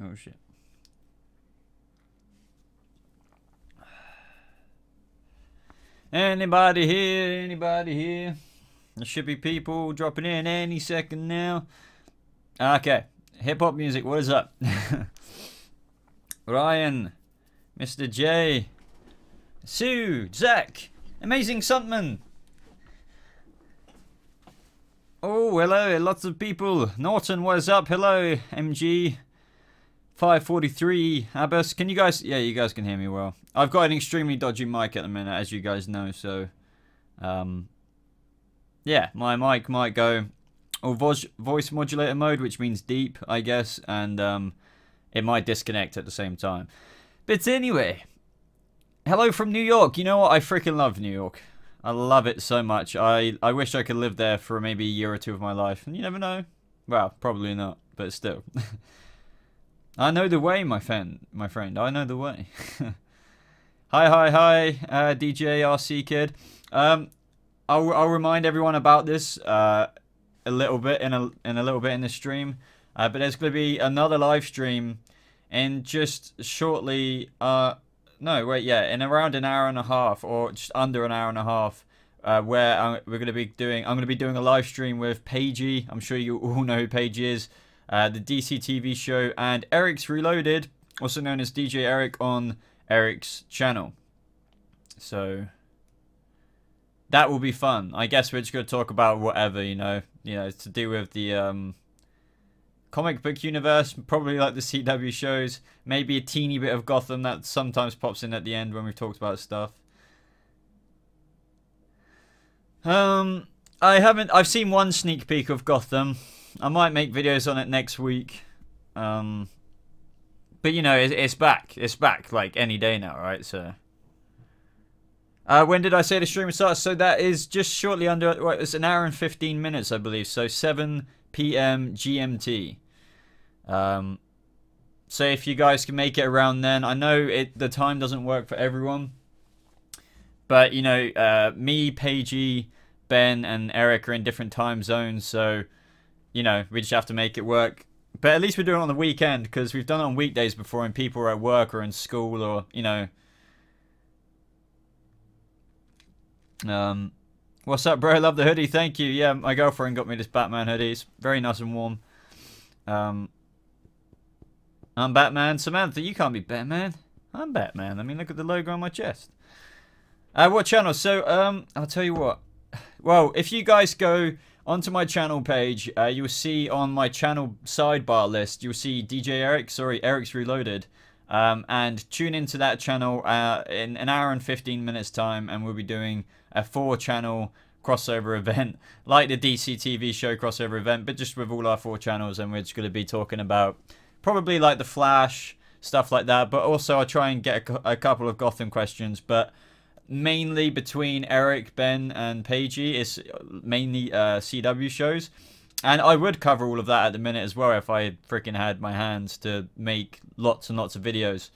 Oh shit. Anybody here? Anybody here? There should be people dropping in any second now. Okay. Hip hop music, what is up? Ryan, Mr. J, Sue, Zach, Amazing Suntman. Oh, hello, lots of people. Norton, what is up? Hello, MG. 543, Abbas. Can you guys... Yeah, you guys can hear me well. I've got an extremely dodgy mic at the minute, as you guys know, so... yeah, my mic might go... Or voice modulator mode, which means deep, I guess, and it might disconnect at the same time. But anyway, hello from New York. You know what? I freaking love New York. I love it so much. I wish I could live there for maybe a year or two of my life, and you never know. Well, probably not, but still. I know the way, my friend. I know the way. Hi, DJ RC Kid. I'll remind everyone about this a little bit in a little bit in the stream. But there's going to be another live stream in just shortly. No, wait, yeah, in around an hour and a half, or just under an hour and a half, where we're going to be doing. I'm going to be doing a live stream with Paigey. I'm sure you all know who Paigey is. The DC TV show, and Eric's Reloaded, also known as DJ Eric on Eric's channel. So that will be fun. I guess we're just going to talk about whatever, you know, to do with the comic book universe, probably like the CW shows, maybe a teeny bit of Gotham that sometimes pops in at the end when we've talked about stuff. I've seen one sneak peek of Gotham. I might make videos on it next week. But you know, it's back. It's back like any day now, right? So when did I say the stream starts? So that is just shortly under, well, it's an hour and 15 minutes, I believe. So 7 p.m. GMT. So if you guys can make it around then, I know the time doesn't work for everyone. But you know, me, Paigey, Ben, and Eric are in different time zones, so you know, we just have to make it work. But at least we're doing it on the weekend, because we've done it on weekdays before and people are at work or in school or, you know. What's up, bro? Love the hoodie. Thank you. Yeah, my girlfriend got me this Batman hoodie. It's very nice and warm. I'm Batman. Samantha, you can't be Batman. I'm Batman. I mean, look at the logo on my chest. What channel? So, I'll tell you what. Well, if you guys go onto my channel page, you will see on my channel sidebar list, you'll see DJ Eric, sorry, Eric's Reloaded. And tune into that channel in an hour and 15 minutes time, and we'll be doing a 4-channel crossover event, like the DC TV show crossover event, but just with all our 4 channels, and we're just going to be talking about probably like the Flash, stuff like that, but also I'll try and get a couple of Gotham questions, but mainly between Eric, Ben, and Paigey, it's mainly CW shows. And I would cover all of that at the minute as well if I freaking had my hands to make lots and lots of videos.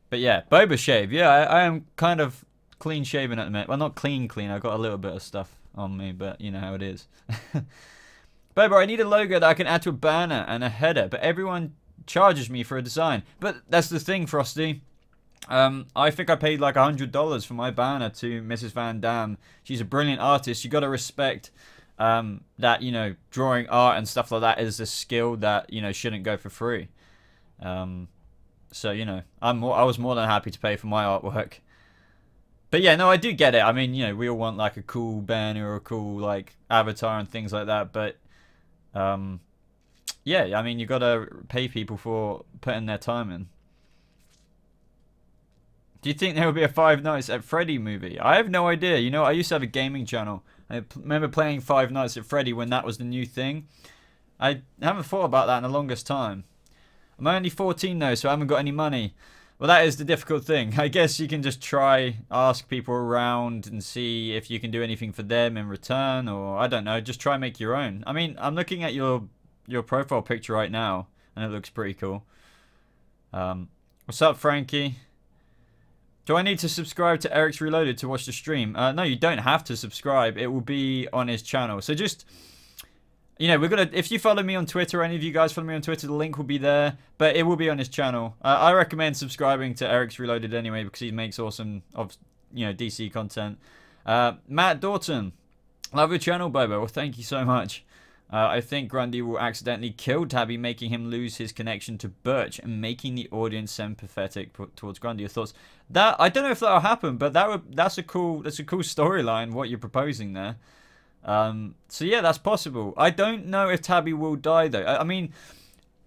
But yeah, Boba shave. Yeah, I am kind of clean shaven at the minute. Well, not clean. I've got a little bit of stuff on me, but you know how it is. Boba, I need a logo that I can add to a banner and a header, but everyone charges me for a design. But that's the thing, Frosty. I think I paid like $100 for my banner to Mrs. Van Dam. She's a brilliant artist. You got to respect that, you know, drawing art and stuff like that is a skill that, you know, shouldn't go for free. So, you know, I was more than happy to pay for my artwork. But yeah, no, I do get it. I mean, you know, we all want like a cool banner or a cool like avatar and things like that. But yeah, I mean, you got to pay people for putting their time in. Do you think there will be a Five Nights at Freddy movie? I have no idea. You know, I used to have a gaming channel. I remember playing Five Nights at Freddy when that was the new thing. I haven't thought about that in the longest time. I'm only 14 though, so I haven't got any money. Well, that is the difficult thing. I guess you can just try, ask people around and see if you can do anything for them in return, or I don't know, just try and make your own. I mean, I'm looking at your profile picture right now, and it looks pretty cool. What's up, Frankie? Do I need to subscribe to Eric's Reloaded to watch the stream? No, you don't have to subscribe. It will be on his channel. So just You know, we're gonna. If you follow me on Twitter, any of you guys follow me on Twitter, the link will be there. But it will be on his channel. I recommend subscribing to Eric's Reloaded anyway because he makes awesome, DC content. Matt Dorton, love your channel, Bobo. Well, thank you so much. I think Grundy will accidentally kill Tabby, making him lose his connection to Birch and making the audience sympathetic towards Grundy. Your thoughts? That I don't know if that'll happen, but that's a cool storyline. What you're proposing there. So yeah, that's possible. I don't know if Tabby will die though. I mean,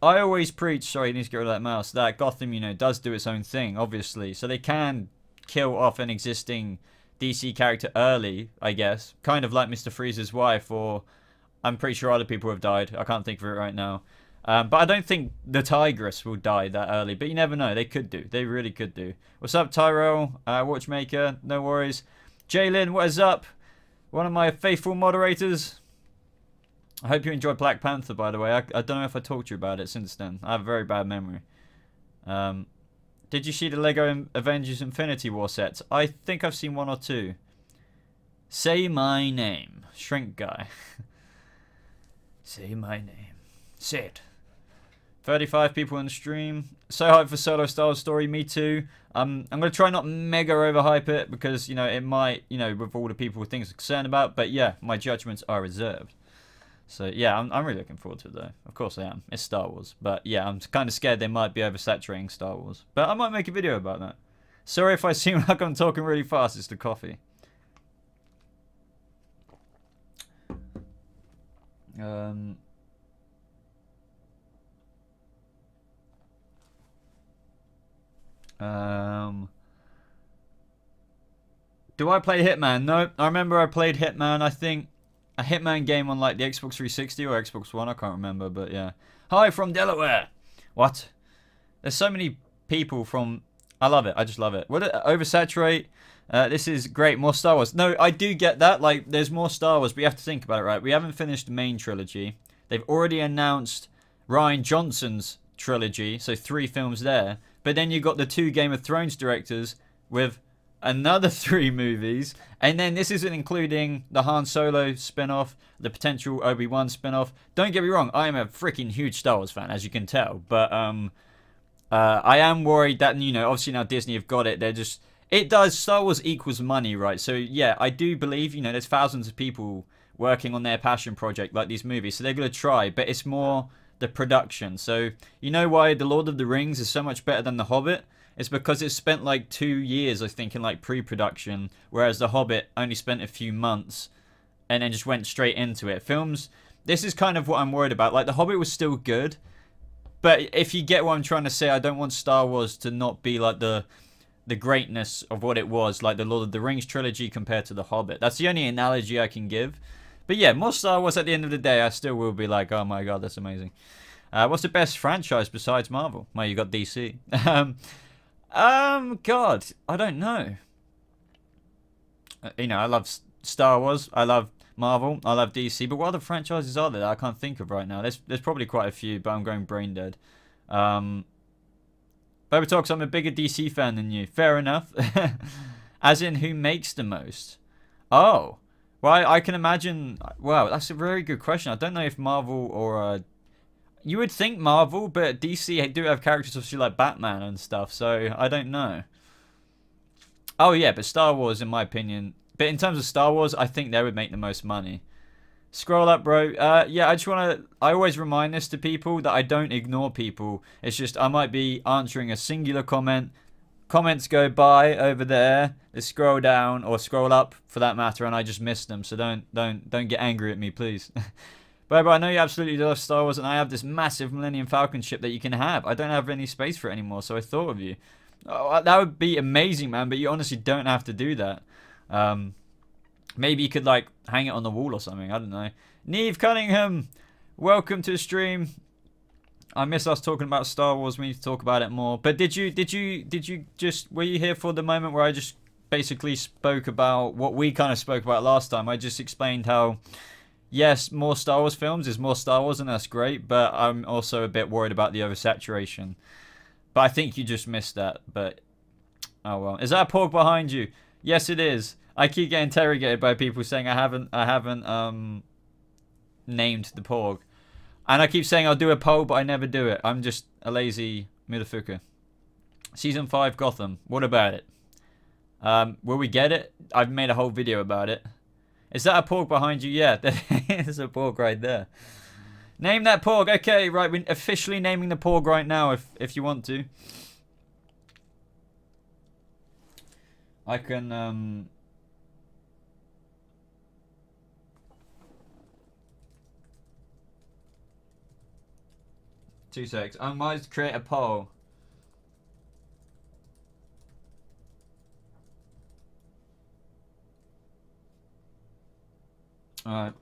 I always preach. Sorry, I need to get rid of that mouse. That Gotham, does do its own thing, obviously. So they can kill off an existing DC character early, I guess, kind of like Mr. Freeze's wife, or I'm pretty sure other people have died. I can't think of it right now. But I don't think the Tigress will die that early. But you never know. They could do. They really could do. What's up, Tyrell? Watchmaker. No worries. Jalen, what is up? One of my faithful moderators. I hope you enjoyed Black Panther, by the way. I don't know if I talked to you about it since then. I have a very bad memory. Did you see the Lego Avengers Infinity War sets? I think I've seen 1 or 2. Say my name. Shrink guy. Say my name. Say it. 35 people in the stream. So hyped for Solo Star Wars Story. Me too. I'm going to try not mega overhype it because, it might, with all the people with things to concern about. But yeah, my judgments are reserved. So yeah, I'm really looking forward to it though. Of course I am. It's Star Wars. But yeah, I'm kind of scared they might be oversaturating Star Wars. But I might make a video about that. Sorry if I seem like I'm talking really fast. It's the coffee. Do I play Hitman? No, I remember I played Hitman. I think a Hitman game on like the Xbox 360 or Xbox One. I can't remember, but yeah. Hi from Delaware. What? There's so many people from. I love it. I just love it. Would it oversaturate? This is great. More Star Wars. No, I do get that. Like, there's more Star Wars, but you have to think about it, right? We haven't finished the main trilogy. They've already announced Rian Johnson's trilogy, so 3 films there. But then you got the 2 Game of Thrones directors with another 3 movies. And then this isn't including the Han Solo spin-off, the potential Obi-Wan spin-off. Don't get me wrong, I am a freaking huge Star Wars fan, as you can tell. But I am worried that, obviously now Disney have got it. They're just... It does. Star Wars equals money, right? So, yeah, I do believe, there's thousands of people working on their passion project like these movies. So they're going to try, but it's more the production. So, you know why The Lord of the Rings is so much better than The Hobbit? It's because it spent like 2 years, I think, in like pre-production, whereas The Hobbit only spent a few months and then just went straight into it. Films, this is kind of what I'm worried about. Like, The Hobbit was still good, but if you get what I'm trying to say, I don't want Star Wars to not be like the greatness of what it was, like the Lord of the Rings trilogy compared to The Hobbit. That's the only analogy I can give. But yeah, more Star Wars at the end of the day, I still will be like, oh my god, that's amazing. What's the best franchise besides Marvel? Well, you got DC. God, I don't know. I love Star Wars, I love Marvel, I love DC, but what other franchises are there that I can't think of right now? There's probably quite a few, but I'm going brain dead. Boba Talks, I'm a bigger DC fan than you. Fair enough. As in, who makes the most? Oh. Well, I can imagine... Wow, that's a very good question. I don't know if Marvel or... You would think Marvel, but DC do have characters obviously like Batman and stuff, so I don't know. Oh, yeah, but Star Wars, in my opinion... But in terms of Star Wars, I think they would make the most money. Scroll up, bro. Yeah, I just want to... I always remind this to people that I don't ignore people. It's just I might be answering a singular comment. Comments go by over there. They scroll down or scroll up for that matter, and I just miss them. So don't get angry at me, please. But I know you absolutely love Star Wars, and I have this massive Millennium Falcon ship that you can have. I don't have any space for it anymore, so I thought of you. Oh, that would be amazing, man. But you honestly don't have to do that. Maybe you could like hang it on the wall or something. I don't know. Neve Cunningham, welcome to the stream. I miss us talking about Star Wars. We need to talk about it more. But did you just, were you here for the moment where I just basically spoke about what we kind of spoke about last time? I just explained how, yes, more Star Wars films is more Star Wars, and that's great. But I'm also a bit worried about the oversaturation. But I think you just missed that. But oh well. Is that a pork behind you? Yes, it is. I keep getting interrogated by people saying I haven't named the Porg. And I keep saying I'll do a poll, but I never do it. I'm just a lazy motherfucker. Season 5 Gotham. What about it? Will we get it? I've made a whole video about it. Is that a Porg behind you? Yeah, there's a Porg right there. Name that Porg. Okay, right. We're officially naming the Porg right now if you want to. I can, 2 secs. I might create a poll. Alright.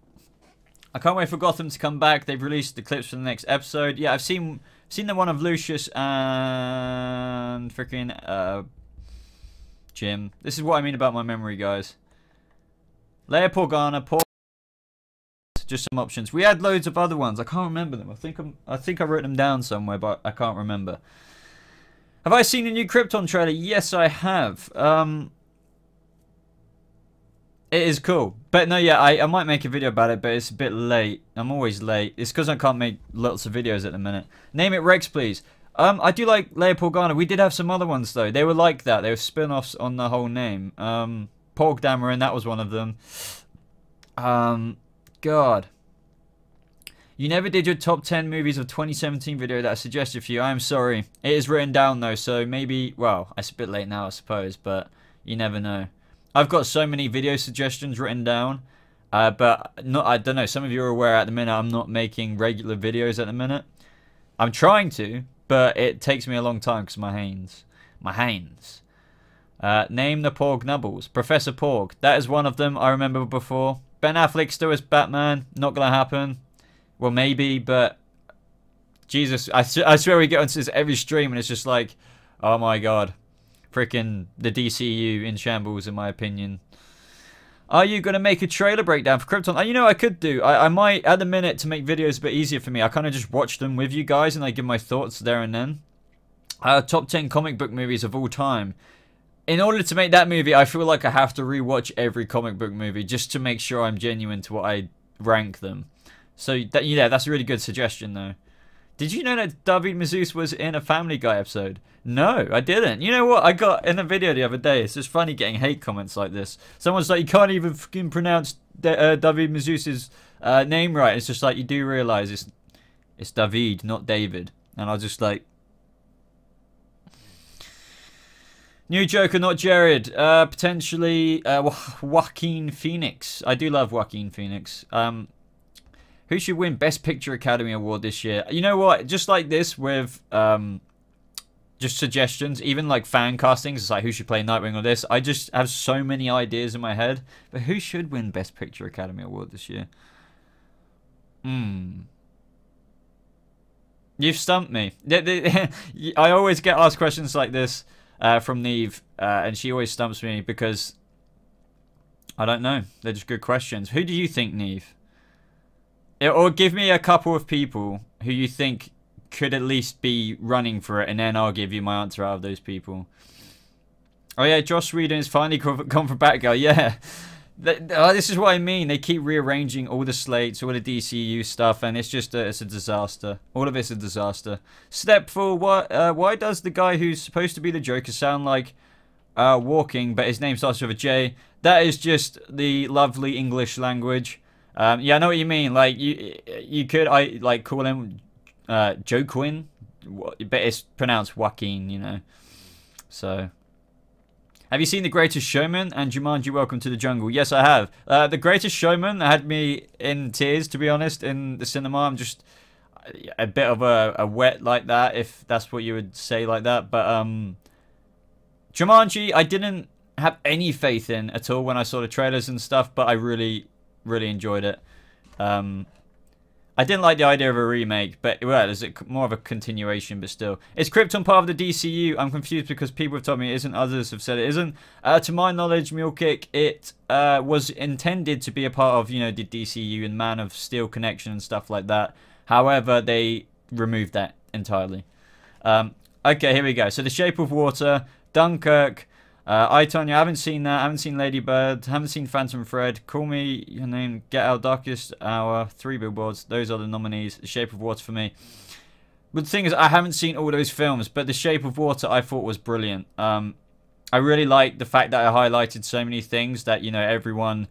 I can't wait for Gotham to come back. They've released the clips for the next episode. Yeah, I've seen the one of Lucius and freaking Jim. This is what I mean about my memory, guys. Leia Porgana, just some options. We had loads of other ones. I can't remember them. I think I wrote them down somewhere, but I can't remember. Have I seen a new Krypton trailer? Yes, I have. It is cool. But no, yeah, I might make a video about it, but it's a bit late. I'm always late. It's because I can't make lots of videos at the minute. Name it Rex, please. I do like Leia Porgana. We did have some other ones, though. They were like that. They were spin-offs on the whole name. Porg Dameron, that was one of them. God. You never did your top 10 movies of 2017 video that I suggested for you. I'm sorry. It is written down, though, so maybe... Well, it's a bit late now, I suppose, but you never know. I've got so many video suggestions written down, but I don't know. Some of you are aware at the minute I'm not making regular videos at the minute. I'm trying to, but it takes me a long time because my hands. Name the Porg Nubbles. Professor Porg. That is one of them. I remember before. Ben Affleck still as Batman. Not gonna happen. Well, maybe, but Jesus, I swear we get onto this every stream and it's just like, oh my god. Freaking the DCU in shambles, in my opinion. Are you going to make a trailer breakdown for Krypton? You know, I could do. I might, at the minute, to make videos a bit easier for me, I kind of just watch them with you guys and I give my thoughts there and then. Top 10 comic book movies of all time. In order to make that movie, I feel like I have to rewatch every comic book movie just to make sure I'm genuine to what I rank them. So, yeah, that's a really good suggestion, though. Did you know that David Mazouz was in a Family Guy episode? No, I didn't. You know what? I got in a video the other day. It's just funny getting hate comments like this. Someone's like, you can't even fucking pronounce David Mazouz's name right. It's just like, you do realise it's David, not David. And I was just like... New Joker, not Jared. Potentially Joaquin Phoenix. I do love Joaquin Phoenix. Who should win Best Picture Academy Award this year? You know what? Just like this with just suggestions, even like fan castings, it's like who should play Nightwing or this. I just have so many ideas in my head. But who should win Best Picture Academy Award this year? You've stumped me. I always get asked questions like this from Neve, and she always stumps me because I don't know. They're just good questions. Who do you think, Neve? Or give me a couple of people who you think could at least be running for it, and then I'll give you my answer out of those people. Oh yeah, Joss Whedon is finally gone for Batgirl. Yeah, this is what I mean. They keep rearranging all the slates, all the DCU stuff, and it's just it's a disaster. All of it's a disaster. Stepful, why does the guy who's supposed to be the Joker sound like Walking, but his name starts with a J? That is just the lovely English language. Yeah, I know what you mean. Like you could call him Joaquin, but it's pronounced Joaquin, you know. So, have you seen The Greatest Showman and Jumanji: Welcome to the Jungle? Yes, I have. The Greatest Showman had me in tears, to be honest, in the cinema. I'm just a bit of a wet like that, if that's what you would say like that. But Jumanji, I didn't have any faith in at all when I saw the trailers and stuff, but I really enjoyed it. I didn't like the idea of a remake, but well, is it more of a continuation? But still, is Krypton part of the DCU? I'm confused because people have told me it isn't. Others have said it isn't. To my knowledge, Mule-Kick, it was intended to be a part of, you know, the DCU and Man of Steel connection and stuff like that. However, they removed that entirely. Okay, here we go. So The Shape of Water, Dunkirk, I, Tonya, I haven't seen that. I haven't seen Lady Bird. Haven't seen Phantom Thread. Call Me Your Name. Get Out, Darkest Hour. 3 Billboards. Those are the nominees. The Shape of Water for me. But the thing is, I haven't seen all those films, but The Shape of Water I thought was brilliant. I really liked the fact that I highlighted so many things that, you know, everyone,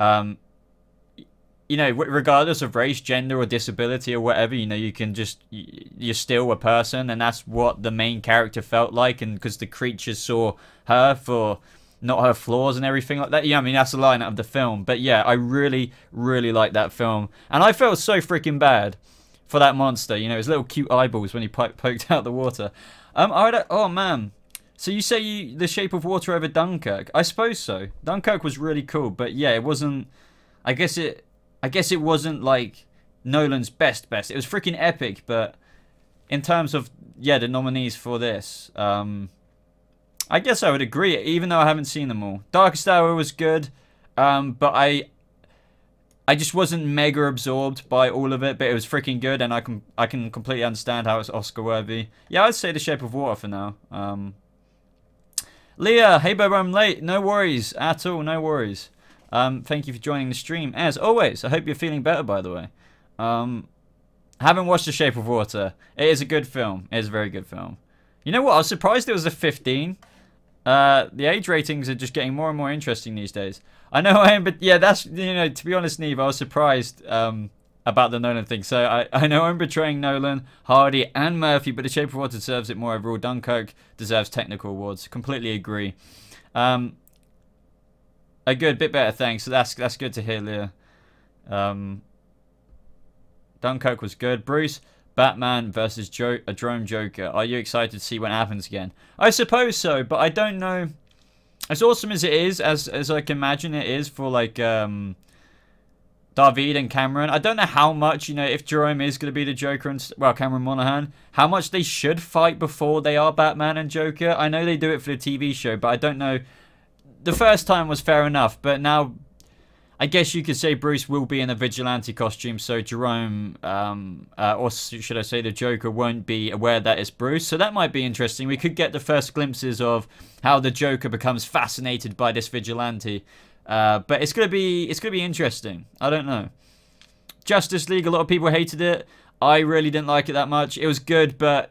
you know, regardless of race, gender, or disability or whatever, you know, you can just, you're still a person, and that's what the main character felt like, and because the creatures saw her for not her flaws and everything like that. Yeah, I mean, that's the line out of the film. But yeah, I really, really liked that film. And I felt so freaking bad for that monster, you know, his little cute eyeballs when he poked out the water. Oh man, so you say The Shape of Water over Dunkirk? I suppose so. Dunkirk was really cool, but yeah, it wasn't. I guess it wasn't like Nolan's best. It was freaking epic, but in terms of, yeah, the nominees for this, I guess I would agree, even though I haven't seen them all. Darkest Hour was good, but I just wasn't mega absorbed by all of it, but it was freaking good, and I can completely understand how it's Oscar worthy. Yeah, I'd say The Shape of Water for now. Leah, hey Bobo, I'm late. No worries at all, no worries. Thank you for joining the stream, as always. I hope you're feeling better, by the way. Haven't watched The Shape of Water. It is a good film. It is a very good film. You know what? I was surprised it was a 15. The age ratings are just getting more and more interesting these days. I know I am, but yeah, that's, you know, to be honest, Neve, I was surprised about the Nolan thing. So I know I'm betraying Nolan, Hardy, and Murphy, but The Shape of Water deserves it more overall. Dunkirk deserves technical awards. Completely agree. A good bit better, thanks. So that's good to hear, Leah. Dunkirk was good. Bruce, Batman versus a drone Joker. Are you excited to see what happens again? I suppose so, but I don't know. As awesome as it is, as I can imagine it is for like David and Cameron, I don't know how much, you know, if Jerome is going to be the Joker and, well, Cameron Monaghan, how much they should fight before they are Batman and Joker. I know they do it for the TV show, but I don't know. The first time was fair enough, but now I guess you could say Bruce will be in a vigilante costume, so Jerome, or should I say the Joker, won't be aware that it's Bruce. So that might be interesting. We could get the first glimpses of how the Joker becomes fascinated by this vigilante. But it's gonna be interesting. I don't know. Justice League, a lot of people hated it. I really didn't like it that much. It was good, but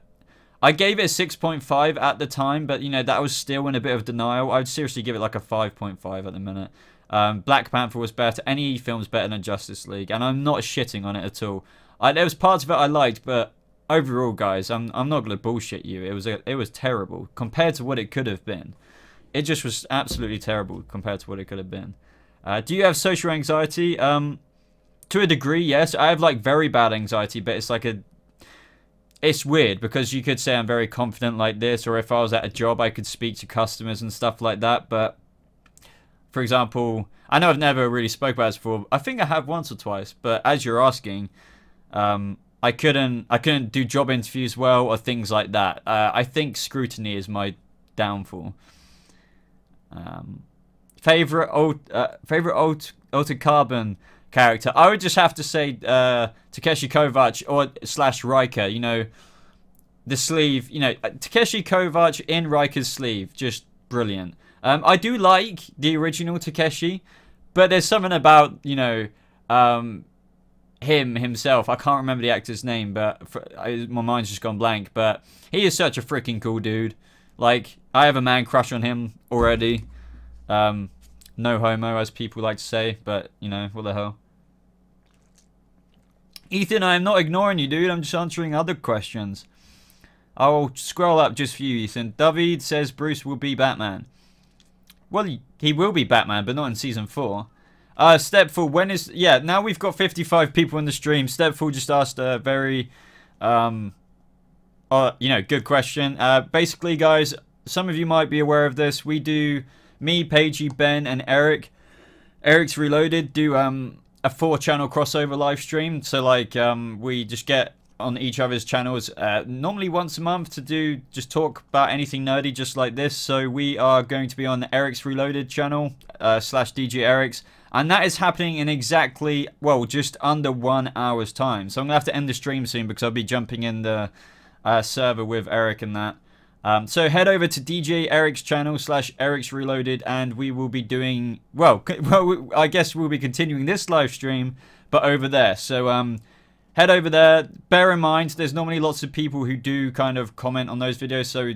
I gave it a 6.5 at the time, but, you know, that was still in a bit of denial. I'd seriously give it like a 5.5 at the minute. Black Panther was better. Any film's better than Justice League, and I'm not shitting on it at all. There was parts of it I liked, but overall, guys, I'm not gonna bullshit you. It was terrible compared to what it could have been. It just was absolutely terrible compared to what it could have been. Do you have social anxiety? To a degree, yes. I have like very bad anxiety, but it's like it's weird because you could say I'm very confident like this, or if I was at a job, I could speak to customers and stuff like that. But for example, I know I've never really spoke about this before. I think I have once or twice, but as you're asking, I couldn't do job interviews well or things like that. I think scrutiny is my downfall. Favorite Altered Carbon character, I would just have to say Takeshi Kovacs or / Riker. You know, the sleeve. You know, Takeshi Kovacs in Riker's sleeve, just brilliant. I do like the original Takeshi, but there's something about, you know, himself. I can't remember the actor's name, but my mind's just gone blank. But he is such a freaking cool dude. Like, I have a man crush on him already. No homo, as people like to say, but, you know, what the hell. Ethan, I am not ignoring you, dude. I'm just answering other questions. I'll scroll up just for you, Ethan. David says Bruce will be Batman. Well, he will be Batman, but not in Season 4. Stepful, when is... Yeah, now we've got 55 people in the stream. Stepful just asked a very, you know, good question. Basically, guys, some of you might be aware of this. We do... Me, Paigey, Ben, and Eric. Eric's Reloaded do a 4-channel crossover live stream. So, like, we just get on each other's channels normally once a month to just talk about anything nerdy just like this. So we are going to be on Eric's Reloaded channel / DJ Eric's, and that is happening in exactly, well, just under 1 hour's time. So I'm gonna have to end the stream soon because I'll be jumping in the server with Eric and that. So head over to DJ Eric's channel / Eric's Reloaded, and we will be doing, well, I guess we'll be continuing this live stream, but over there. So head over there. Bear in mind, there's normally lots of people who do kind of comment on those videos, so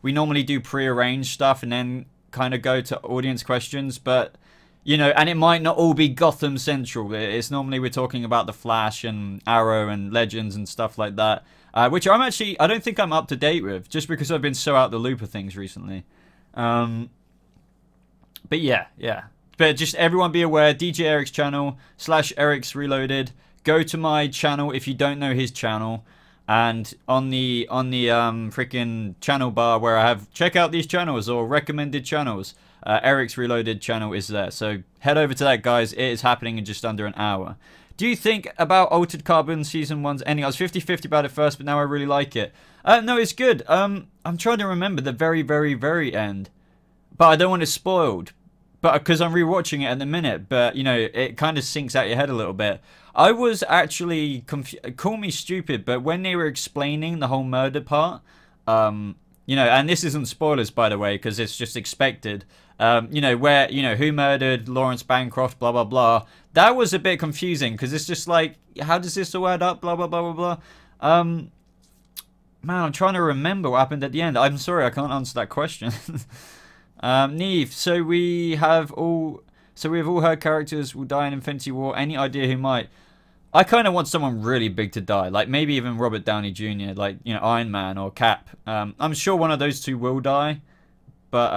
we normally do pre-arranged stuff and then kind of go to audience questions, but you know, and it might not all be Gotham Central. It's normally we're talking about the Flash and Arrow and Legends and stuff like that. Which I don't think I'm up to date with, just because I've been so out the loop of things recently. But yeah. But just everyone be aware, DJ Eric's channel / Eric's Reloaded. Go to my channel if you don't know his channel. And on the freaking channel bar where I have check out these channels or recommended channels, Eric's Reloaded channel is there. So head over to that, guys. It is happening in just under an hour. Do you think about Altered Carbon Season 1's ending? I was 50-50 about it first, but now I really like it. No, it's good. I'm trying to remember the very, very, very end. But I don't want it spoiled. But because I'm rewatching it at the minute. But, you know, it kind of sinks out your head a little bit. I was actually call me stupid, but when they were explaining the whole murder part, you know, and this isn't spoilers, by the way, because it's just expected. You know, where, you know, who murdered Lawrence Bancroft, blah, blah, blah. That was a bit confusing, because it's just like, how does this all add up, blah, blah, blah, blah, blah. Man, I'm trying to remember what happened at the end. I'm sorry, I can't answer that question. Neve, so we have all heard characters will die in Infinity War. Any idea who might? I kind of want someone really big to die, like maybe even Robert Downey Jr., like, you know, Iron Man or Cap. I'm sure one of those two will die, but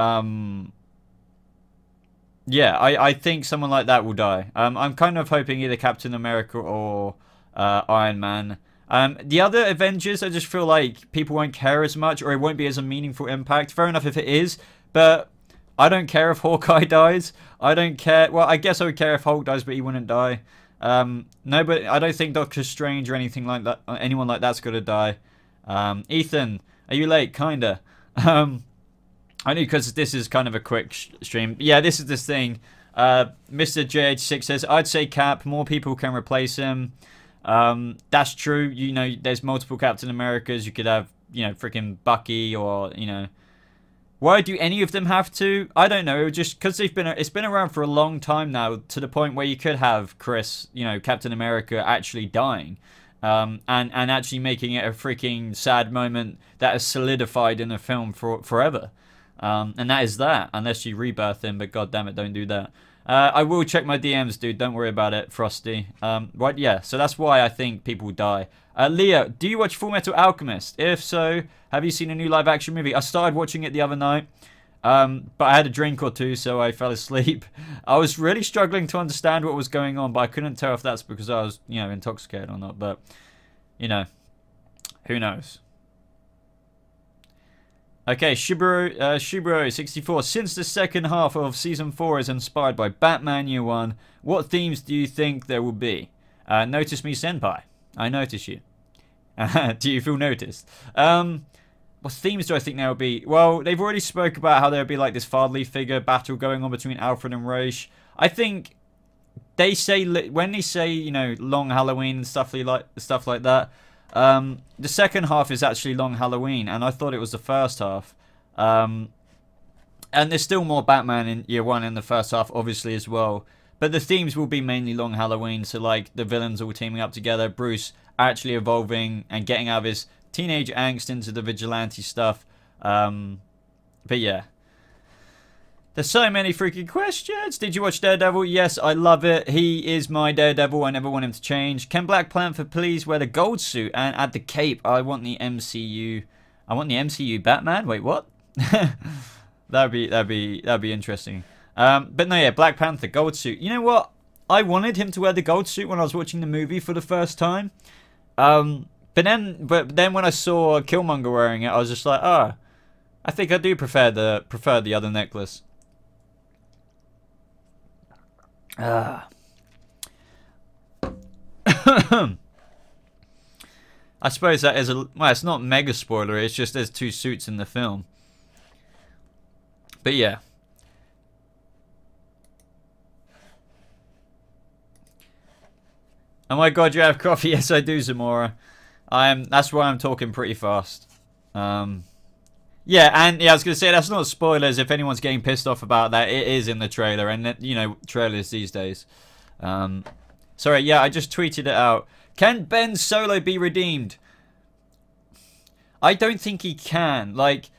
yeah, I think someone like that will die. I'm kind of hoping either Captain America or Iron Man. The other Avengers, I just feel like people won't care as much, or it won't be as a meaningful impact. Fair enough if it is, but I don't care if Hawkeye dies. I don't care. Well, I guess I would care if Hulk dies, but he wouldn't die. No, but I don't think Doctor Strange or anything like that, anyone like that's gonna die. Ethan, are you late? Kinda. I knew, because this is kind of a quick stream. Yeah, this is this thing. Mr. JH6 says, I'd say Cap. More people can replace him. That's true. You know, there's multiple Captain Americas. You could have, you know, freaking Bucky, or, you know. Why do any of them have to? I don't know. Just because it's been around for a long time now, to the point where you could have Chris, you know, Captain America, actually dying. And actually making it a freaking sad moment that is solidified in a film forever. And that is that, unless you rebirth him, but god damn it, don't do that. I will check my DMs, dude, don't worry about it, Frosty. Right, yeah, so that's why I think people die. Leo, do you watch Full Metal Alchemist? If so, have you seen a new live action movie? I started watching it the other night, but I had a drink or two, so I fell asleep. I was really struggling to understand what was going on, but I couldn't tell if that's because I was, you know, intoxicated or not, but, you know, who knows. Okay, Shiburo64. Since the second half of Season 4 is inspired by Batman Year 1, what themes do you think there will be? Notice me, Senpai. I notice you. Do you feel noticed? What themes do I think there will be? Well, they've already spoke about how there will be like this Fatherly figure battle going on between Alfred and Roche. I think they say, when they say, you know, Long Halloween and stuff like that, the second half is actually Long Halloween, and I thought it was the first half. And there's still more Batman in Year 1 in the first half, obviously, as well. But the themes will be mainly Long Halloween, so like the villains all teaming up together, Bruce actually evolving and getting out of his teenage angst into the vigilante stuff. But yeah. There's so many freaking questions. Did you watch Daredevil? Yes, I love it. He is my Daredevil. I never want him to change. Can Black Panther please wear the gold suit and add the cape? I want the MCU. I want the MCU Batman. Wait, what? that'd be interesting. But no, yeah, Black Panther gold suit. You know what? I wanted him to wear the gold suit when I was watching the movie for the first time. But then when I saw Killmonger wearing it, I was just like, oh, I think I do prefer the other necklace. I suppose that is well, it's not mega spoiler, it's just there's two suits in the film. But yeah. Oh my god, you have coffee? Yes, I do, Zamora. That's why I'm talking pretty fast. Yeah, and yeah, I was gonna say that's not spoilers. If anyone's getting pissed off about that, it is in the trailer, and you know, trailers these days. Sorry, yeah, I just tweeted it out. Can Ben Solo be redeemed? I don't think he can. Like,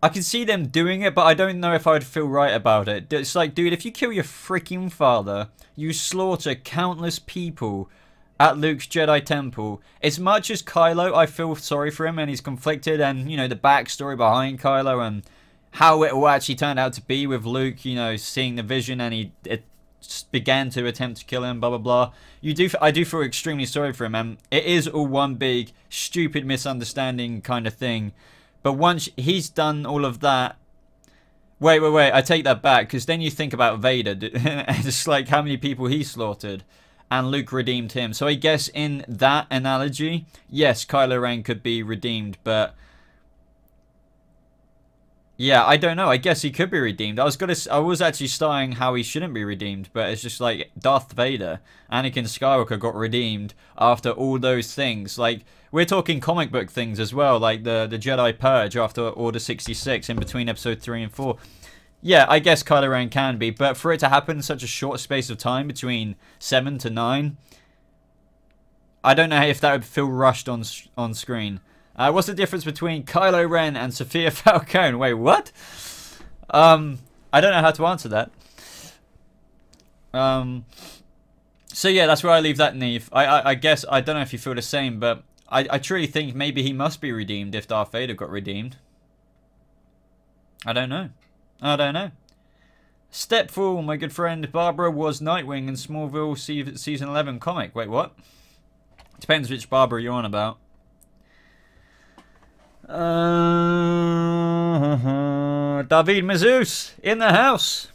I can see them doing it, but I don't know if I'd feel right about it. It's like, dude, if you kill your freaking father, you slaughter countless people at Luke's Jedi Temple. As much as Kylo, I feel sorry for him and he's conflicted, and, you know, the backstory behind Kylo and how it all actually turned out to be with Luke, you know, seeing the vision and it began to attempt to kill him, blah, blah, blah. I do feel extremely sorry for him, and it is all one big, stupid misunderstanding kind of thing. But once he's done all of that... Wait, I take that back, because then you think about Vader, and it's like how many people he slaughtered. And Luke redeemed him. So I guess in that analogy, yes, Kylo Ren could be redeemed, but yeah, I don't know. I guess he could be redeemed. I was actually starting how he shouldn't be redeemed, but it's just like Darth Vader, Anakin Skywalker got redeemed after all those things. Like, we're talking comic book things as well, like the Jedi Purge after Order 66 in between episode 3 and 4. Yeah, I guess Kylo Ren can be, but for it to happen in such a short space of time between 7 to 9, I don't know if that would feel rushed on screen. What's the difference between Kylo Ren and Sophia Falcone? Wait, what? I don't know how to answer that. So yeah, that's where I leave that, Neve. I guess, I don't know if you feel the same, but I truly think maybe he must be redeemed if Darth Vader got redeemed. I don't know. Stepful, my good friend. Barbara was Nightwing in Smallville season 11 comic. Wait, what? Depends which Barbara you're on about. David Mazouz in the house.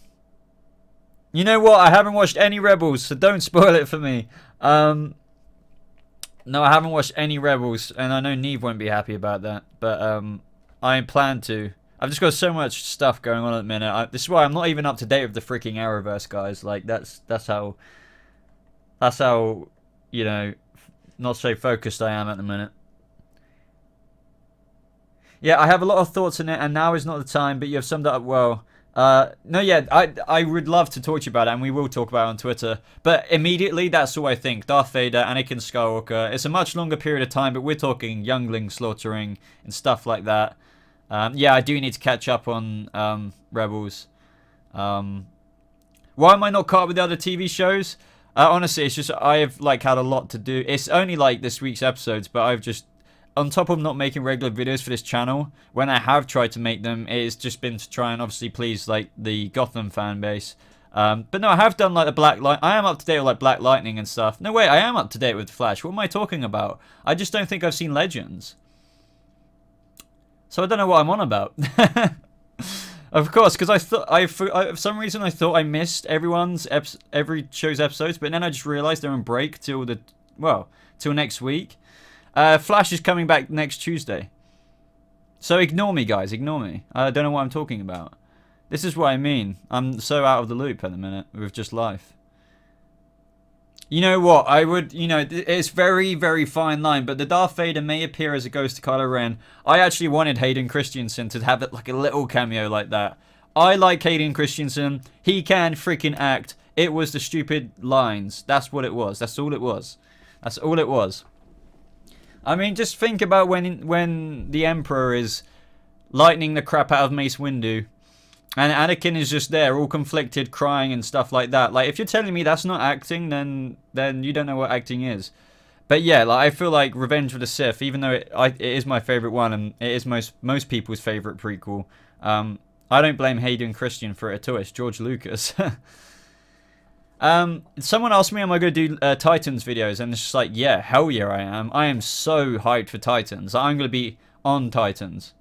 You know what? I haven't watched any Rebels, so don't spoil it for me. No, I haven't watched any Rebels, and I know Neve won't be happy about that, but I plan to. I've just got so much stuff going on at the minute. This is why I'm not even up to date with the freaking Arrowverse, guys. Like, that's how, you know, not so focused I am at the minute. Yeah, I have a lot of thoughts on it, and now is not the time, but you have summed it up well. No, yeah, I would love to talk to you about it, and we will talk about it on Twitter. But immediately, that's all I think. Darth Vader, Anakin Skywalker. It's a much longer period of time, but we're talking youngling slaughtering and stuff like that. Yeah, I do need to catch up on Rebels. Why am I not caught up with the other TV shows? Honestly, it's just I've like had a lot to do. It's only like this week's episodes, but I've just, on top of not making regular videos for this channel, when I have tried to make them, it's just been to try and obviously please like the Gotham fan base. But no, I have done like the Black Light. I am up to date with like Black Lightning and stuff. No, wait, I am up to date with Flash. What am I talking about? I just don't think I've seen Legends. So I don't know what I'm on about. Of course, because I thought for some reason I thought I missed every show's episodes, but then I just realised they're on break till till next week. Flash is coming back next Tuesday. So ignore me, guys. Ignore me. I don't know what I'm talking about. This is what I mean. I'm so out of the loop at the minute with just life. You know what? I would, you know, it's very, very fine line, but the Darth Vader may appear as a ghost to Kylo Ren. I actually wanted Hayden Christensen to have it like a little cameo like that. I like Hayden Christensen. He can freaking act. It was the stupid lines. That's what it was. That's all it was. That's all it was. I mean, just think about when the Emperor is lightning the crap out of Mace Windu, and Anakin is just there, all conflicted, crying and stuff like that. Like, if you're telling me that's not acting, then you don't know what acting is. But yeah, like, I feel like Revenge of the Sith, even though it is my favorite one and it is most people's favorite prequel, I don't blame Hayden Christensen for it at all. It's George Lucas. Someone asked me, am I going to do Titans videos? And it's just like, yeah, hell yeah, I am. I am so hyped for Titans. I'm going to be on Titans.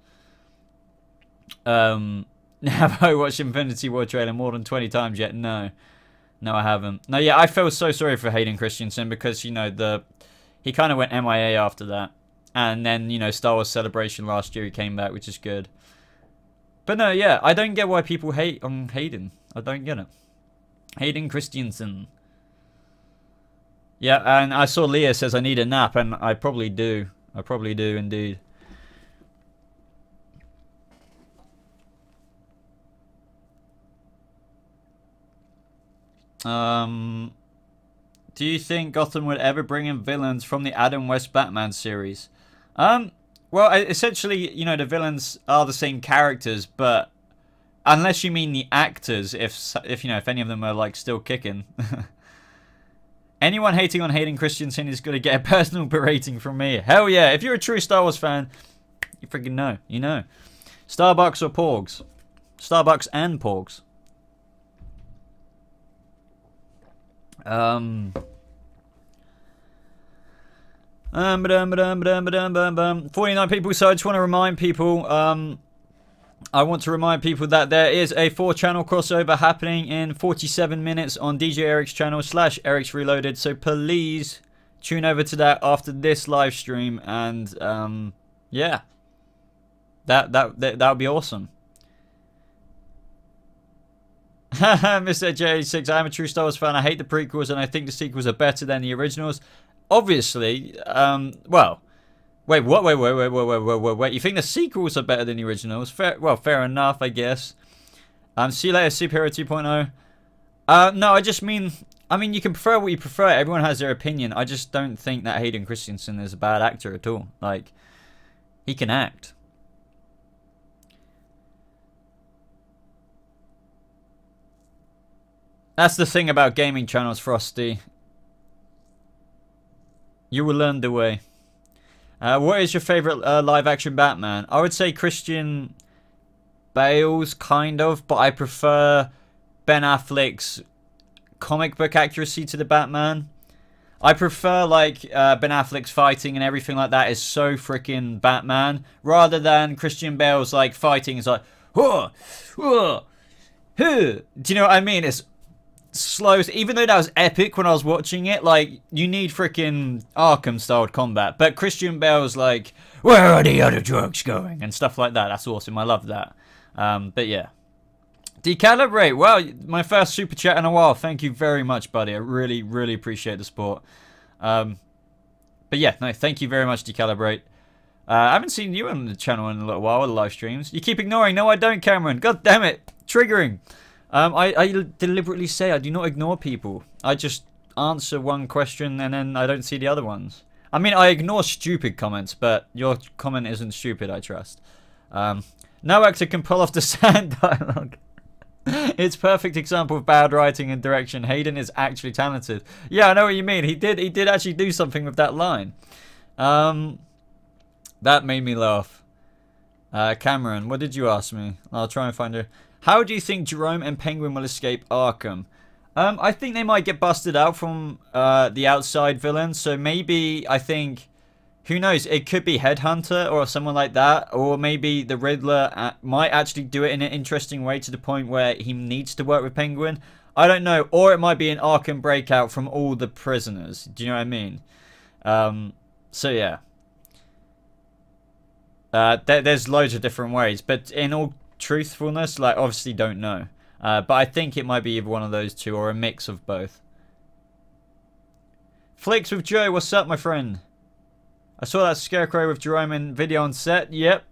Have I watched Infinity War trailer more than 20 times yet? No. No, I haven't. No, yeah, I feel so sorry for Hayden Christensen because, you know, he kind of went MIA after that. And then, you know, Star Wars Celebration last year, he came back, which is good. But no, yeah, I don't get why people hate on Hayden. I don't get it. Hayden Christensen. Yeah, and I saw Leah says I need a nap, and I probably do. I probably do, indeed. Do you think Gotham would ever bring in villains from the Adam West Batman series? Well, essentially, you know, the villains are the same characters, but unless you mean the actors, if you know, if any of them are like still kicking. Anyone hating on Hayden Christensen is going to get a personal berating from me. Hell yeah. If you're a true Star Wars fan, you freaking know. You know. Starbucks or Porgs? Starbucks and Porgs. 49 people, so I just want to remind people, that there is a 4-channel crossover happening in 47 minutes on DJ Eric's channel / Eric's Reloaded, so please tune over to that after this live stream, and yeah, that would be awesome. Mr. J6, I am a true Star Wars fan. I hate the prequels and I think the sequels are better than the originals. Obviously, well, wait, what? Wait, you think the sequels are better than the originals? Fair enough, I guess. See you later, Superhero 2.0. No, I just mean, you can prefer what you prefer. Everyone has their opinion. I just don't think that Hayden Christensen is a bad actor at all. Like, he can act. That's the thing about gaming channels, Frosty. You will learn the way. What is your favorite live-action Batman? I would say Christian Bale's, kind of, but I prefer Ben Affleck's comic book accuracy to the Batman. I prefer, like, Ben Affleck's fighting and everything like that is so freaking Batman, rather than Christian Bale's, like, fighting is like, huh, huh, huh. Do you know what I mean? It's slow, even though that was epic when I was watching it. Like, you need freaking Arkham styled combat, but Christian Bale's like, where are the other drugs going, and stuff like that. That's awesome. I love that. But yeah, Decalibrate, well, my first super chat in a while. Thank you very much, buddy. I really appreciate the support. But yeah, no, thank you very much, Decalibrate. I haven't seen you on the channel in a little while with the live streams. You keep ignoring. No, I don't, Cameron. God damn it. Triggering. I deliberately say I do not ignore people. I just answer one question and then I don't see the other ones. I mean, I ignore stupid comments, but your comment isn't stupid, I trust. No actor can pull off the sand dialogue. It's perfect example of bad writing and direction. Hayden is actually talented. Yeah, I know what you mean. He did actually do something with that line. That made me laugh. Cameron, what did you ask me? I'll try and find her. How do you think Jerome and Penguin will escape Arkham? I think they might get busted out from the outside villains. So maybe, I think, who knows? It could be Headhunter or someone like that. Or maybe the Riddler might actually do it in an interesting way to the point where he needs to work with Penguin. I don't know. Or it might be an Arkham breakout from all the prisoners. Do you know what I mean? So yeah. There's loads of different ways. But in all truthfulness, like, obviously don't know. But I think it might be either one of those two or a mix of both. Flicks with Joe, what's up, my friend? I saw that Scarecrow with Jerome in video on set. Yep,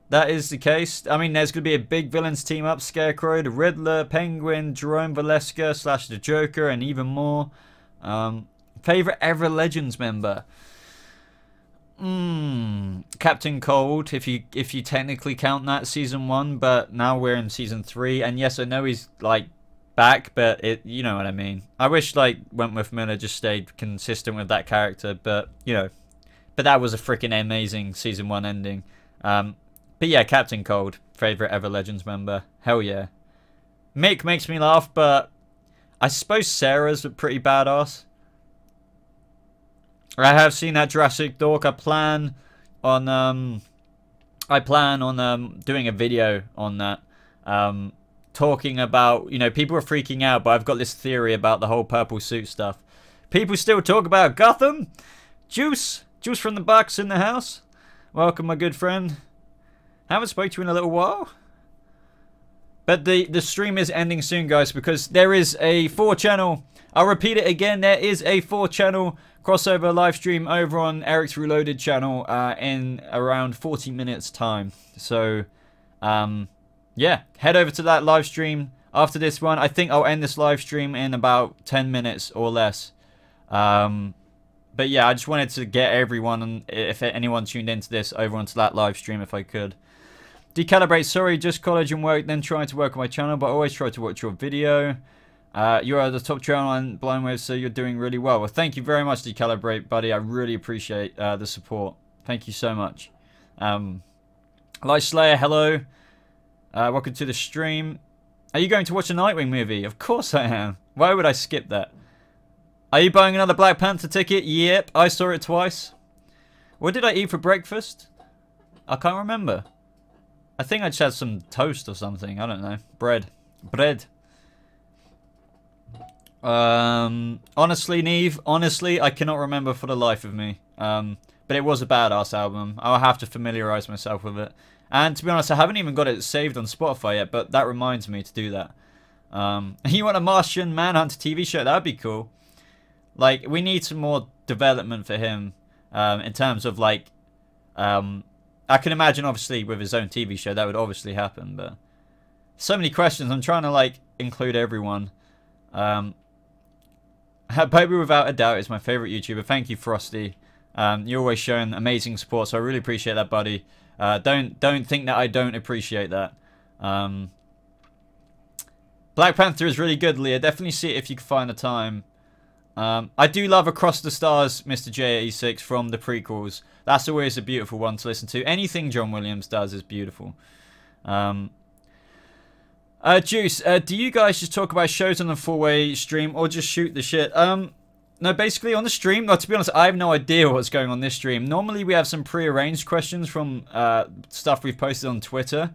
that is the case. I mean, there's going to be a big villains team up. Scarecrow, the Riddler, Penguin, Jerome Valeska / the Joker, and even more. Favorite ever Legends member? Captain Cold, if you technically count that season 1, but now we're in season 3, and yes, I know he's like back, but you know what I mean. I wish like Wentworth Miller just stayed consistent with that character, but you know, but that was a freaking amazing season 1 ending. But yeah, Captain Cold, favorite ever Legends member. Hell yeah. Mick makes me laugh, but I suppose Sarah's a pretty badass. I have seen that Jurassic Dork. I plan on doing a video on that, talking about, you know, people are freaking out, but I've got this theory about the whole purple suit stuff. People still talk about Gotham. Juice from the Bucks in the house. Welcome, my good friend. Haven't spoke to you in a little while. But the stream is ending soon, guys, because there is a 4-channel. I'll repeat it again. There is a 4-channel crossover live stream over on Eric's Reloaded channel in around 40 minutes time. So, yeah, head over to that live stream. after this one. I think I'll end this live stream in about 10 minutes or less. But yeah, I just wanted to get everyone, and if anyone tuned into this, over onto that live stream if I could. Decalibrate, sorry, just college and work, then trying to work on my channel, but I always try to watch your video. You are the top channel on Blind Wave, so you're doing really well. Well, thank you very much, Decalibrate, buddy. I really appreciate the support. Thank you so much. Light Slayer, hello. Welcome to the stream. Are you going to watch a Nightwing movie? Of course I am. Why would I skip that? Are you buying another Black Panther ticket? Yep, I saw it twice. What did I eat for breakfast? I can't remember. I think I just had some toast or something. I don't know. Bread. Honestly, Neve, honestly, I cannot remember for the life of me. But it was a badass album. I'll have to familiarize myself with it. And to be honest, I haven't even got it saved on Spotify yet, but that reminds me to do that. You want a Martian Manhunter TV show? That'd be cool. Like, we need some more development for him, in terms of, like, I can imagine, obviously, with his own TV show, that would obviously happen, but so many questions. I'm trying to, like, include everyone. Boba, without a doubt, is my favorite YouTuber. Thank you, Frosty. You're always showing amazing support, so I really appreciate that, buddy. Don't think that I don't appreciate that. Black Panther is really good, Leah. Definitely see it if you can find the time. I do love Across the Stars, Mr. J86, from the prequels. That's always a beautiful one to listen to. Anything John Williams does is beautiful. Juice, do you guys just talk about shows on the 4-way stream or just shoot the shit? No, basically on the stream, no, to be honest, I have no idea what's going on this stream. Normally we have some pre-arranged questions from stuff we've posted on Twitter.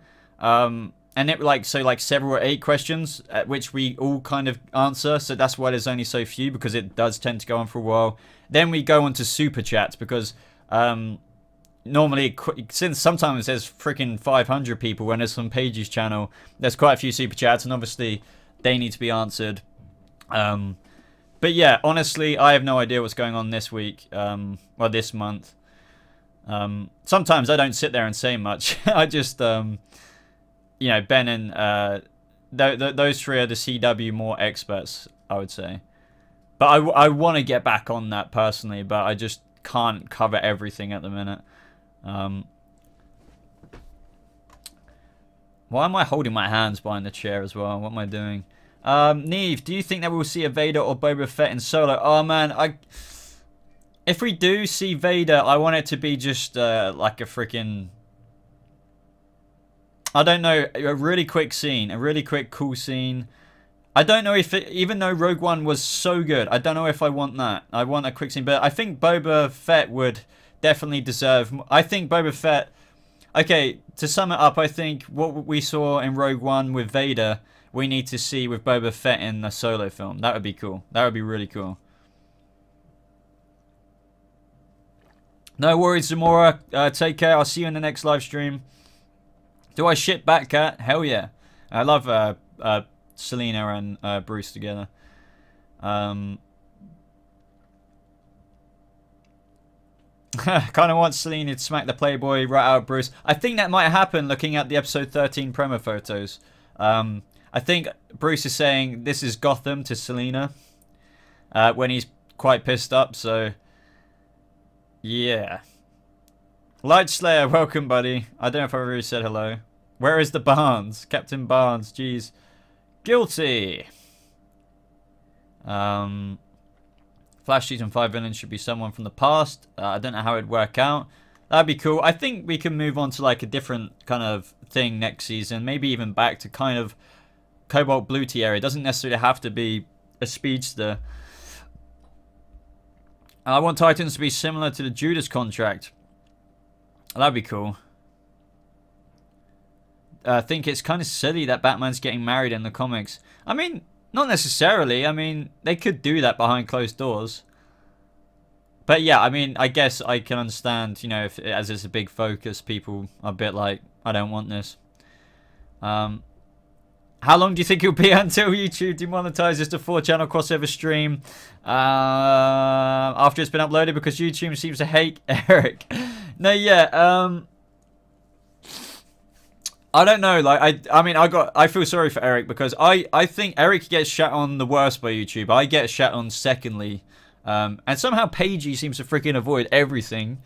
And it like several or 8 questions which we all kind of answer, so that's why there's only so few, because it does tend to go on for a while. Then we go on to super chats, because normally, since sometimes there's freaking 500 people when there's some Pages channel, there's quite a few super chats, and obviously they need to be answered. But yeah, honestly, I have no idea what's going on this week, or this month. Sometimes I don't sit there and say much. I just you know, Ben and those 3 are the CW more experts, I would say. But I want to get back on that personally, but I just can't cover everything at the minute. Why am I holding my hands behind the chair as well? What am I doing? Neve, do you think that we'll see a Vader or Boba Fett in Solo? Oh man, if we do see Vader, I want it to be just like a freaking, I don't know, a really quick scene, a really quick cool scene. I don't know if it, even though Rogue One was so good, I don't know if I want that. I want a quick scene, but I think Boba Fett would definitely deserve, I think Boba Fett, okay, to sum it up, I think what we saw in Rogue One with Vader, we need to see with Boba Fett in the Solo film. That would be cool. That would be really cool. No worries, Zamora. Take care. I'll see you in the next live stream. Do I shit Batcat? Hell yeah. I love Selena and Bruce together. Kind of want Selena to smack the Playboy right out of Bruce. I think that might happen looking at the episode 13 promo photos. I think Bruce is saying this is Gotham to Selena when he's quite pissed up, so yeah. Light Slayer, welcome, buddy. I don't know if I already said hello. Where is the Barnes? Captain Barnes, jeez. Guilty. Flash Season 5 villain should be someone from the past. I don't know how it'd work out. That'd be cool. I think we can move on to like a different kind of thing next season. Maybe even back to kind of Cobalt Blue Tea area. It doesn't necessarily have to be a speedster. I want Titans to be similar to the Judas contract. That'd be cool. I think it's kind of silly that Batman's getting married in the comics. I mean, not necessarily. I mean, they could do that behind closed doors. But yeah, I mean, I guess I can understand, you know, if as it's a big focus, people are a bit like, I don't want this. How long do you think it'll be until YouTube demonetizes the 4-channel crossover stream? After it's been uploaded, because YouTube seems to hate Eric. No, yeah. I don't know, like, I mean, I feel sorry for Eric, because I think Eric gets shat on the worst by YouTube. I get shat on secondly. And somehow Pagey seems to freaking avoid everything.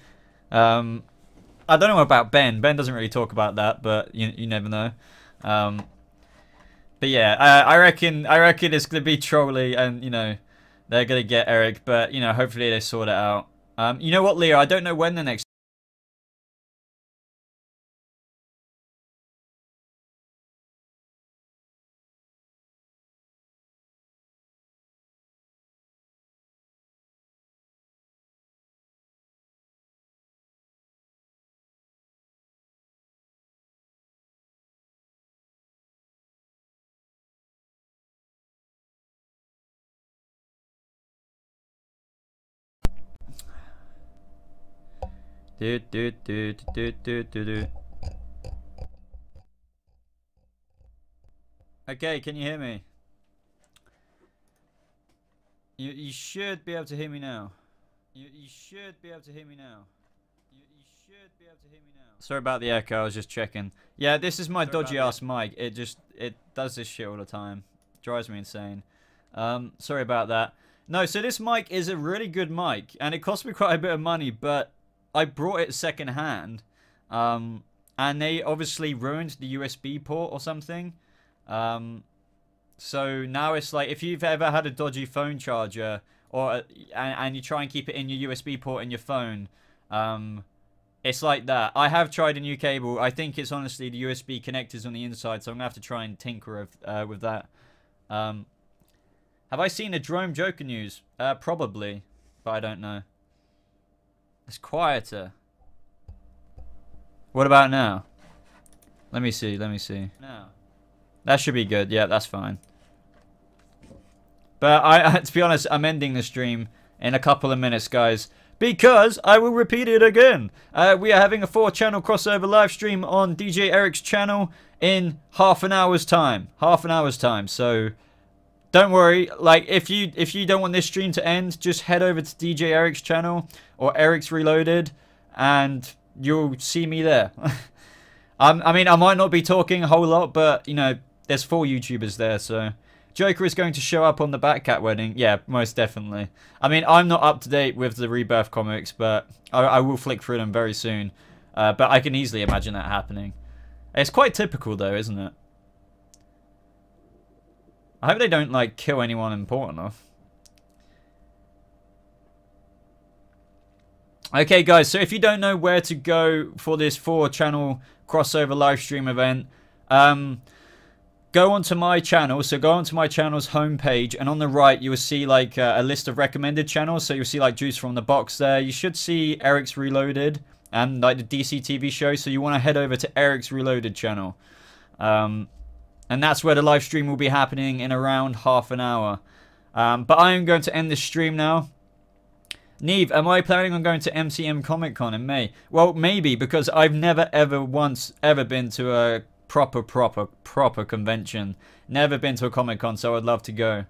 I don't know about Ben. Ben doesn't really talk about that, but you never know. But yeah, I reckon it's gonna be trolly, and you know, they're gonna get Eric, but you know, hopefully they sort it out. You know what, Leo? I don't know when the next. Do. Okay, can you hear me? You should be able to hear me now. You should be able to hear me now. You should be able to hear me now. Sorry about the echo, I was just checking. Yeah, this is my dodgy ass mic. It does this shit all the time. Drives me insane. Sorry about that. No, so this mic is a really good mic, and it cost me quite a bit of money, but I brought it second hand. And they obviously ruined the USB port or something. So now it's like, if you've ever had a dodgy phone charger, or and you try and keep it in your USB port in your phone, it's like that. I have tried a new cable. I think it's honestly the USB connectors on the inside, so I'm gonna have to try and tinker with that. Have I seen a Drone Joker news? Probably, but I don't know. It's quieter. What about now? Let me see. Now. That should be good. Yeah, that's fine. But to be honest, I'm ending the stream in a couple of minutes, guys, because I will repeat it again. We are having a 4-channel crossover live stream on DJ Eric's channel in half an hour's time. So don't worry. Like, if you don't want this stream to end, just head over to DJ Eric's channel or Eric's Reloaded, and you'll see me there. I mean, I might not be talking a whole lot, but you know, there's 4 YouTubers there, so Joker is going to show up on the Batcat wedding. Yeah, most definitely. I mean, I'm not up to date with the Rebirth comics, but I will flick through them very soon. But I can easily imagine that happening. It's quite typical, though, isn't it? I hope they don't, like, kill anyone important enough. Okay, guys, so if you don't know where to go for this 4-channel crossover live stream event, go onto my channel. So go onto my channel's homepage, and on the right you will see like a list of recommended channels. So you'll see like Juice from the Box there. You should see Eric's Reloaded and like the DC TV show. So you want to head over to Eric's Reloaded channel, and that's where the live stream will be happening in around half an hour. But I am going to end this stream now. Neve, am I planning on going to MCM Comic Con in May? Well, maybe, because I've never ever been to a proper convention. Never been to a Comic Con, so I'd love to go.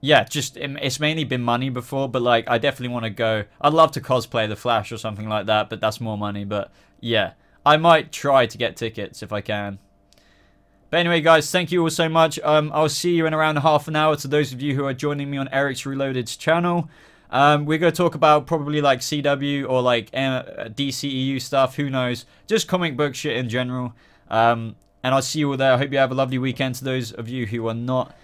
Yeah, just it's mainly been money before, but like I definitely want to go. I'd love to cosplay the Flash or something like that, but that's more money. But yeah, I might try to get tickets if I can. But anyway, guys, thank you all so much. I'll see you in around half an hour. To those of you who are joining me on Eric's Reloaded's channel, we're going to talk about probably like CW or like DCEU stuff. Who knows? Just comic book shit in general. And I'll see you all there. I hope you have a lovely weekend. To those of you who are not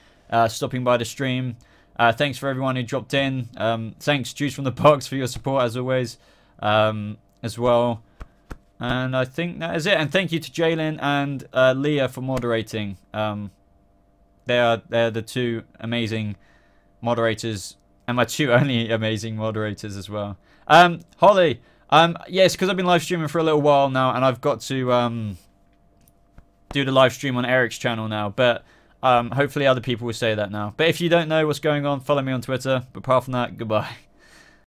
stopping by the stream, thanks for everyone who dropped in. Thanks, Juice from the Box, for your support as always, as well. And I think that is it. And thank you to Jalen and Leah for moderating. They're the 2 amazing moderators, and my 2 only amazing moderators as well. Holly, yes, because I've been live streaming for a little while now, and I've got to do the live stream on Eric's channel now. But hopefully other people will say that now. But if you don't know what's going on, follow me on Twitter. But apart from that, goodbye.